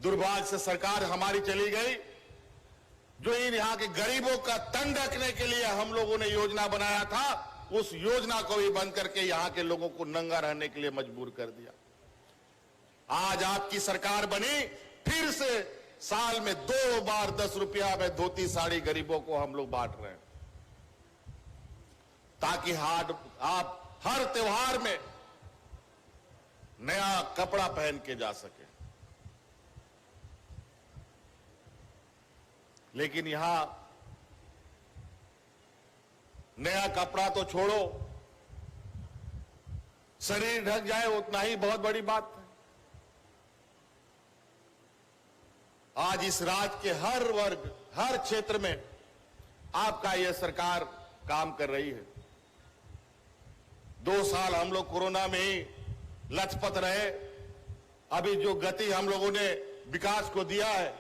दुर्भाग्य से सरकार हमारी चली गई, जो इन यहां के गरीबों का तंग रखने के लिए हम लोगों ने योजना बनाया था, उस योजना को भी बंद करके यहां के लोगों को नंगा रहने के लिए मजबूर कर दिया। आज आपकी सरकार बनी, फिर से साल में 2 बार 10 रुपया में धोती साड़ी गरीबों को हम लोग बांट रहे हैं, ताकि आप हर त्योहार में नया कपड़ा पहन के जा सके। लेकिन यहां नया कपड़ा तो छोड़ो, शरीर ढक जाए उतना ही बहुत बड़ी बात है। आज इस राज्य के हर वर्ग, हर क्षेत्र में आपका यह सरकार काम कर रही है। 2 साल हम लोग कोरोना में ही लचपत रहे। अभी जो गति हम लोगों ने विकास को दिया है,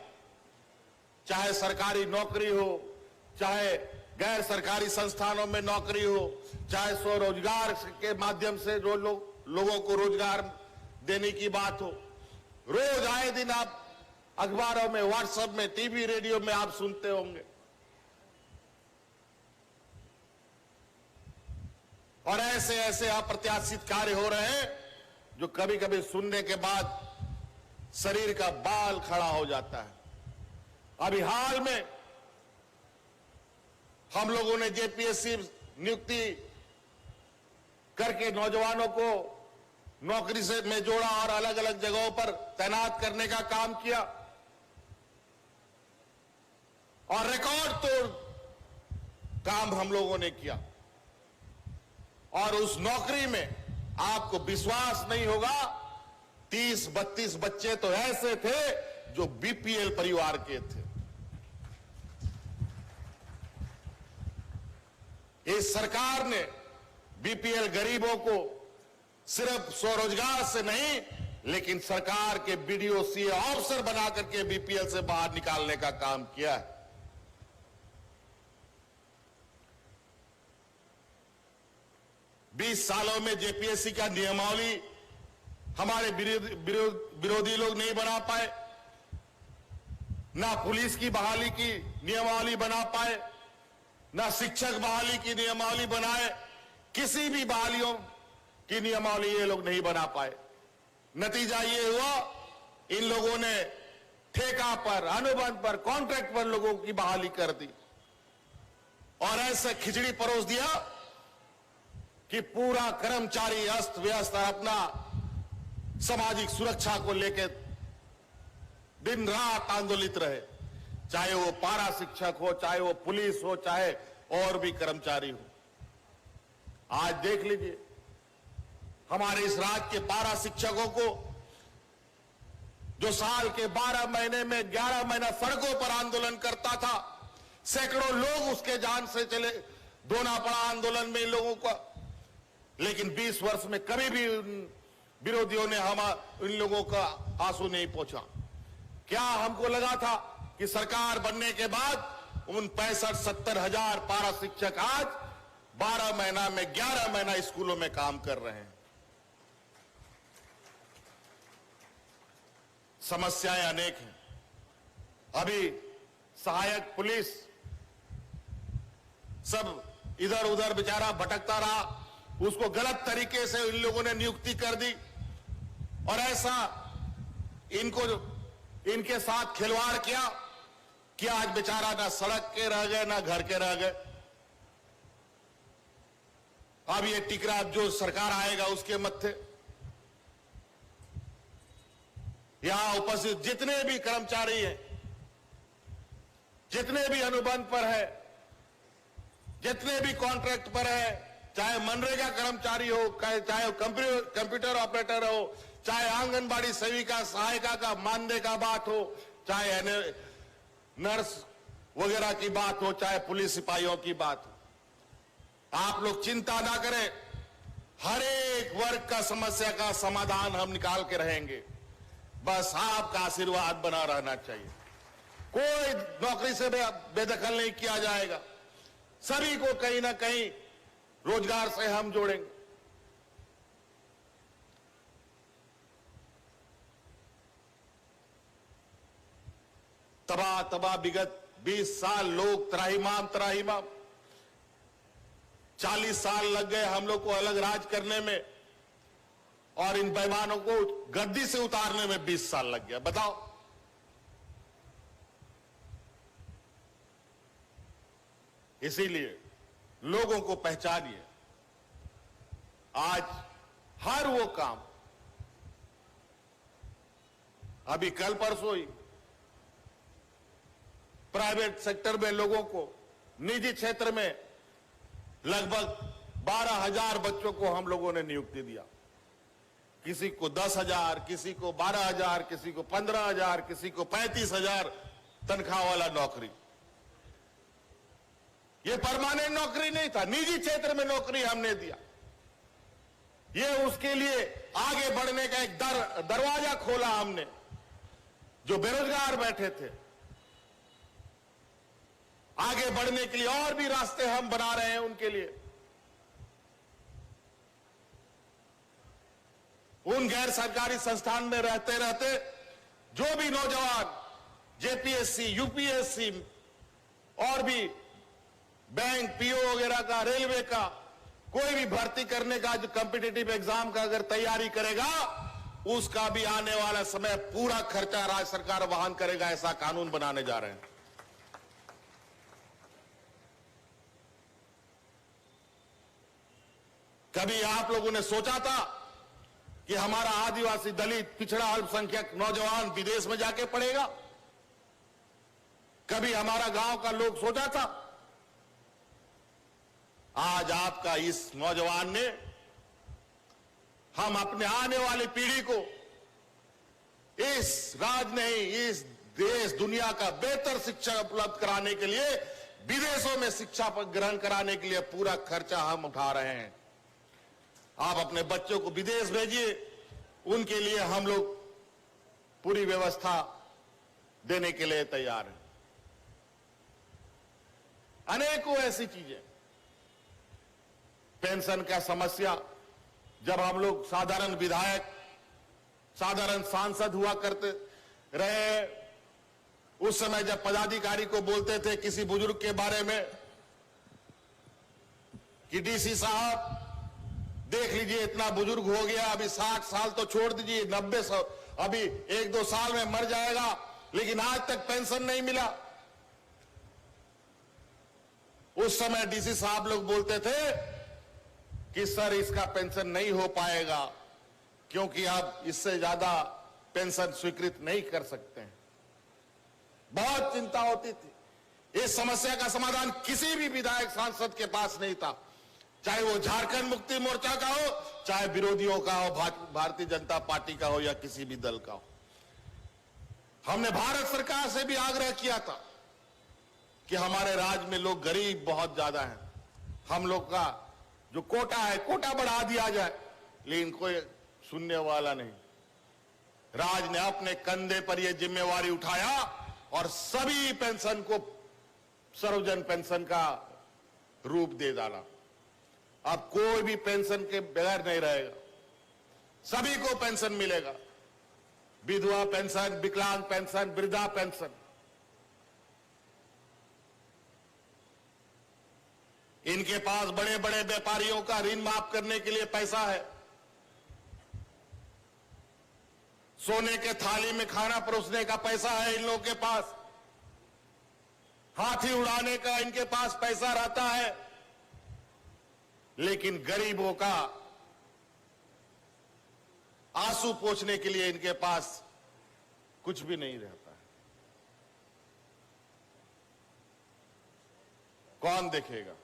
चाहे सरकारी नौकरी हो, चाहे गैर सरकारी संस्थानों में नौकरी हो, चाहे स्वरोजगार के माध्यम से जो लोगों को रोजगार देने की बात हो, रोज आए दिन आप अखबारों में, व्हाट्सएप में, टीवी, रेडियो में आप सुनते होंगे। और ऐसे ऐसे अप्रत्याशित कार्य हो रहे हैं जो कभी कभी सुनने के बाद शरीर का बाल खड़ा हो जाता है। अभी हाल में हम लोगों ने जेपीएससी नियुक्ति करके नौजवानों को नौकरी से में जोड़ा और अलग अलग जगहों पर तैनात करने का काम किया, और रिकॉर्ड तोड़ काम हम लोगों ने किया। और उस नौकरी में आपको विश्वास नहीं होगा, 30-32 बच्चे तो ऐसे थे जो बीपीएल परिवार के थे। इस सरकार ने बीपीएल गरीबों को सिर्फ स्वरोजगार से नहीं, लेकिन सरकार के बीडीओ सीए ऑफिसर बना करके बीपीएल से बाहर निकालने का काम किया है। बीस सालों में जेपीएससी का नियमावली हमारे विरोधी लोग नहीं बना पाए, ना पुलिस की बहाली की नियमावली बना पाए, ना शिक्षक बहाली की नियमावली बनाए, किसी भी बहालियों की नियमावली ये लोग नहीं बना पाए। नतीजा ये हुआ, इन लोगों ने ठेका पर, अनुबंध पर, कॉन्ट्रैक्ट पर लोगों की बहाली कर दी और ऐसे खिचड़ी परोस दिया कि पूरा कर्मचारी अस्त व्यस्त अपना सामाजिक सुरक्षा को लेकर दिन रात आंदोलित रहे, चाहे वो पारा शिक्षक हो, चाहे वो पुलिस हो, चाहे और भी कर्मचारी हो। आज देख लीजिए, हमारे इस राज्य के पारा शिक्षकों को जो साल के 12 महीने में 11 महीना सड़कों पर आंदोलन करता था, सैकड़ों लोग उसके जान से चले, दोना पड़ा आंदोलन में इन लोगों को। लेकिन 20 वर्ष में कभी भी विरोधियों ने इन लोगों का आंसू नहीं पहुंचा। क्या हमको लगा था कि सरकार बनने के बाद उन 65-70 हजार पारा शिक्षक आज 12 महीना में 11 महीना स्कूलों में काम कर रहे हैं। समस्याएं अनेक हैं। अभी सहायक पुलिस सब इधर उधर बेचारा भटकता रहा, उसको गलत तरीके से इन लोगों ने नियुक्ति कर दी और ऐसा इनके साथ खिलवाड़ किया कि आज बेचारा ना सड़क के रह गए ना घर के रह गए। अब ये टिकरा जो सरकार आएगा उसके मत्थे यहां उपस्थित जितने भी कर्मचारी हैं, जितने भी अनुबंध पर है, जितने भी कॉन्ट्रैक्ट पर है, चाहे मनरेगा कर्मचारी हो, चाहे कंप्यूटर ऑपरेटर हो, चाहे आंगनबाड़ी सेविका सहायिका का मानदेय का बात हो, चाहे नर्स वगैरह की बात हो, चाहे पुलिस सिपाहियों की बात हो, आप लोग चिंता ना करें, हर एक वर्ग का समस्या का समाधान हम निकाल के रहेंगे। बस आपका आशीर्वाद बना रहना चाहिए। कोई नौकरी से बेदखल नहीं किया जाएगा, सभी को कहीं ना कहीं रोजगार से हम जोड़ेंगे। तबाह तबाह विगत 20 साल लोग त्राहिमाम 40 साल लग गए हम लोग को अलग राज करने में, और इन बेईमानों को गद्दी से उतारने में 20 साल लग गया। बताओ, इसीलिए लोगों को पहचानिए। आज हर वो काम, अभी कल परसों ही प्राइवेट सेक्टर में लोगों को, निजी क्षेत्र में लगभग 12,000 बच्चों को हम लोगों ने नियुक्ति दिया। किसी को 10,000, किसी को 12,000, किसी को 15,000, किसी को 35,000 तनख्वाह वाला नौकरी। ये परमानेंट नौकरी नहीं था, निजी क्षेत्र में नौकरी हमने दिया। ये उसके लिए आगे बढ़ने का एक दरवाजा खोला हमने। जो बेरोजगार बैठे थे, आगे बढ़ने के लिए और भी रास्ते हम बना रहे हैं उनके लिए। उन गैर सरकारी संस्थान में रहते रहते जो भी नौजवान जेपीएससी, यूपीएससी और भी बैंक, पीओ वगैरह का, रेलवे का कोई भी भर्ती करने का, जो कॉम्पिटिटिव एग्जाम का अगर तैयारी करेगा, उसका भी आने वाला समय पूरा खर्चा राज्य सरकार वहन करेगा। ऐसा कानून बनाने जा रहे हैं। कभी आप लोगों ने सोचा था कि हमारा आदिवासी, दलित, पिछड़ा, अल्पसंख्यक नौजवान विदेश में जाके पढ़ेगा? कभी हमारा गांव का लोग सोचा था? आज आपका इस नौजवान ने, हम अपने आने वाली पीढ़ी को इस राज्य नहीं, इस देश दुनिया का बेहतर शिक्षा उपलब्ध कराने के लिए, विदेशों में शिक्षा ग्रहण कराने के लिए पूरा खर्चा हम उठा रहे हैं। आप अपने बच्चों को विदेश भेजिए, उनके लिए हम लोग पूरी व्यवस्था देने के लिए तैयार हैं। अनेकों ऐसी चीजें, पेंशन का समस्या, जब हम लोग साधारण विधायक, साधारण सांसद हुआ करते रहे, उस समय जब पदाधिकारी को बोलते थे किसी बुजुर्ग के बारे में कि डीसी साहब देख लीजिए इतना बुजुर्ग हो गया, अभी 60 साल तो छोड़ दीजिए, 90 अभी 1-2 साल में मर जाएगा, लेकिन आज तक पेंशन नहीं मिला। उस समय डीसी साहब लोग बोलते थे कि सर इसका पेंशन नहीं हो पाएगा, क्योंकि आप इससे ज्यादा पेंशन स्वीकृत नहीं कर सकते हैं। बहुत चिंता होती थी। इस समस्या का समाधान किसी भी विधायक, सांसद के पास नहीं था, चाहे वो झारखंड मुक्ति मोर्चा का हो, चाहे विरोधियों का हो, भारतीय जनता पार्टी का हो, या किसी भी दल का हो। हमने भारत सरकार से भी आग्रह किया था कि हमारे राज्य में लोग गरीब बहुत ज्यादा हैं, हम लोग का जो कोटा है, कोटा बढ़ा दिया जाए, लेकिन कोई सुनने वाला नहीं। राज्य ने अपने कंधे पर यह जिम्मेवारी उठाया और सभी पेंशन को सर्वजन पेंशन का रूप दे डाला। अब कोई भी पेंशन के बगैर नहीं रहेगा, सभी को पेंशन मिलेगा। विधवा पेंशन, विकलांग पेंशन, वृद्धा पेंशन। इनके पास बड़े बड़े व्यापारियों का ऋण माफ करने के लिए पैसा है, सोने के थाली में खाना परोसने का पैसा है इन लोगों के पास, हाथी उड़ाने का इनके पास पैसा रहता है, लेकिन गरीबों का आंसू पोंछने के लिए इनके पास कुछ भी नहीं रहता है। कौन देखेगा?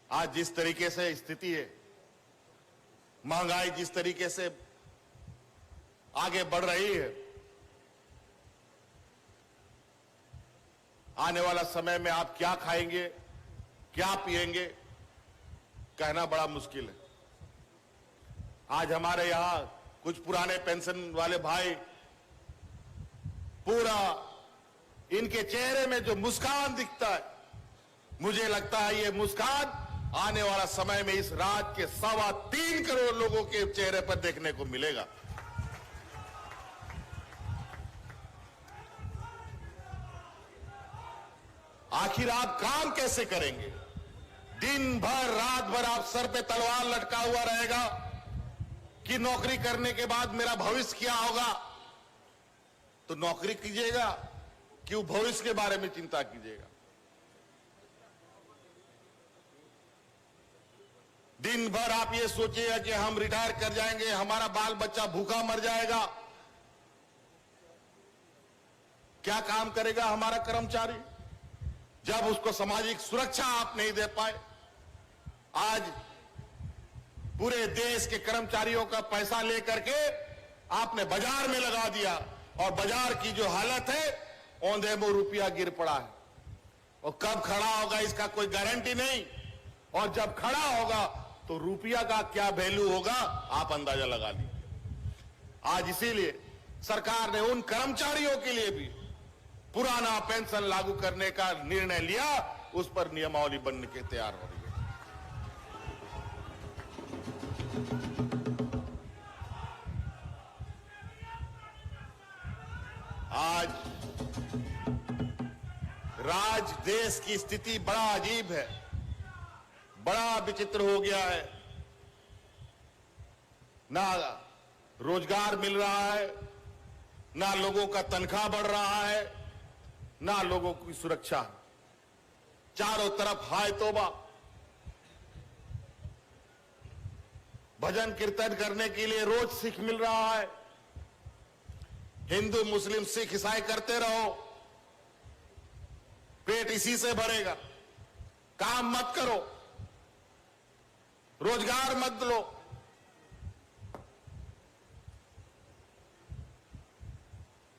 आज जिस तरीके से स्थिति है, महंगाई जिस तरीके से आगे बढ़ रही है, आने वाला समय में आप क्या खाएंगे, क्या पिएंगे, कहना बड़ा मुश्किल है। आज हमारे यहां कुछ पुराने पेंशन वाले भाई, पूरा इनके चेहरे में जो मुस्कान दिखता है, मुझे लगता है ये मुस्कान आने वाला समय में इस राज्य के 3.25 करोड़ लोगों के चेहरे पर देखने को मिलेगा। आखिर आप काम कैसे करेंगे? दिन भर रात भर आप सर पे तलवार लटका हुआ रहेगा कि नौकरी करने के बाद मेरा भविष्य क्या होगा। तो नौकरी कीजिएगा कि भविष्य के बारे में चिंता कीजिएगा। दिन भर आप ये सोचिएगा कि हम रिटायर कर जाएंगे, हमारा बाल बच्चा भूखा मर जाएगा। क्या काम करेगा हमारा कर्मचारी जब उसको सामाजिक सुरक्षा आप नहीं दे पाए? आज पूरे देश के कर्मचारियों का पैसा लेकर के आपने बाजार में लगा दिया और बाजार की जो हालत है, औंधे में रुपया गिर पड़ा है और कब खड़ा होगा इसका कोई गारंटी नहीं। और जब खड़ा होगा तो रुपया का क्या वैल्यू होगा आप अंदाजा लगा लीजिए। आज इसीलिए सरकार ने उन कर्मचारियों के लिए भी पुराना पेंशन लागू करने का निर्णय लिया, उस पर नियमावली बनने के तैयार हो रही है। आज देश की स्थिति बड़ा अजीब है, बड़ा विचित्र हो गया है। ना रोजगार मिल रहा है, ना लोगों का तनख्वाह बढ़ रहा है, ना लोगों की सुरक्षा। चारों तरफ हाय तौबा। भजन कीर्तन करने के लिए रोज सिख मिल रहा है। हिंदू मुस्लिम सिख ईसाई करते रहो, पेट इसी से भरेगा। काम मत करो, रोजगार मत लो।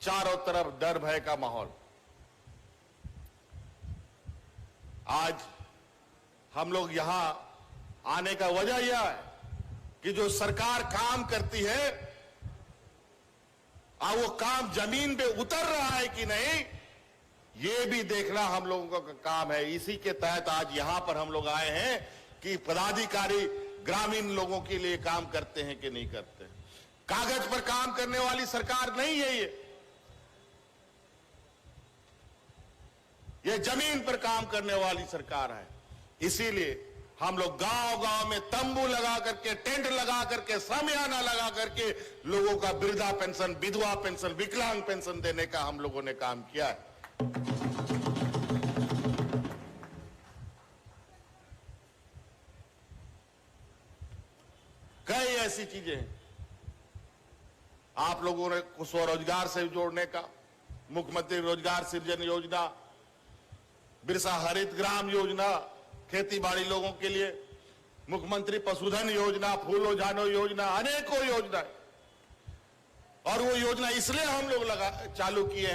चारों तरफ डर भय का माहौल। आज हम लोग यहां आने का वजह यह है कि जो सरकार काम करती है, वो काम जमीन पे उतर रहा है कि नहीं, ये भी देखना हम लोगों का काम है। इसी के तहत आज यहां पर हम लोग आए हैं कि पदाधिकारी ग्रामीण लोगों के लिए काम करते हैं कि नहीं करते। कागज पर काम करने वाली सरकार नहीं है ये जमीन पर काम करने वाली सरकार है। इसीलिए हम लोग गांव-गांव में तंबू लगा करके, टेंट लगा करके, सामियाना लगा करके लोगों का वृद्धा पेंशन, विधवा पेंशन, विकलांग पेंशन देने का हम लोगों ने काम किया है। कई ऐसी चीजें हैं। आप लोगों ने स्वरोजगार से जोड़ने का, मुख्यमंत्री रोजगार सृजन योजना, बिरसा हरित ग्राम योजना, खेती बाड़ी लोगों के लिए, मुख्यमंत्री पशुधन योजना, फूलो जानो योजना, अनेकों योजना। और वो योजना इसलिए हम लोग चालू किए हैं